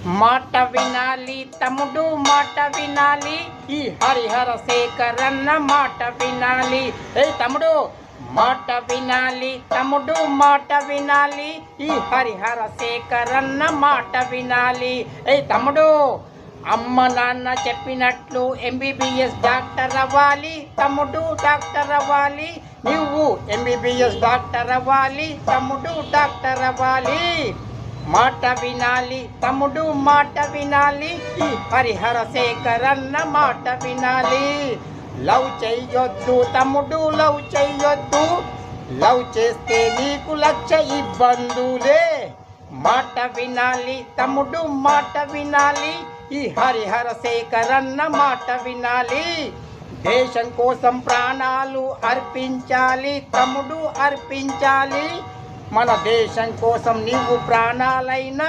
మాట వినాలి తమ్ముడు మాట వినాలి, ఈ హరిహర శేఖరన్న మాట వినాలి. తమ్ముడు మాట వినాలి, తమ్ముడు మాట వినాలి, ఈ హరిహర శేఖరన్న మాట వినాలి. తమ్ముడు అమ్మ నాన్న చెప్పినట్లు ఎంబీబీఎస్ డాక్టర్ అవ్వాలి, తమ్ముడు డాక్టర్ అవ్వాలి. నువ్వు ఎంబీబీఎస్ డాక్టర్ అవ్వాలి, తమ్ముడు డాక్టర్ అవ్వాలి. మాట వినాలి తమ్ముడు మాట వినాలి, ఈ హరిహర శేఖరన్న మాట వినాలి. లవ్ చెయ్యొద్దు తమ్ముడు లవ్ చెయ్యొద్దు, లవ్ చేస్తే నీకు లక్ష ఇబ్బందులే. మాట వినాలి తమ్ముడు మాట వినాలి, ఈ హరిహర శేఖరన్న మాట వినాలి. దేశం కోసం ప్రాణాలు అర్పించాలి తమ్ముడు అర్పించాలి. మన దేశం కోసం నీవు ప్రాణాలైనా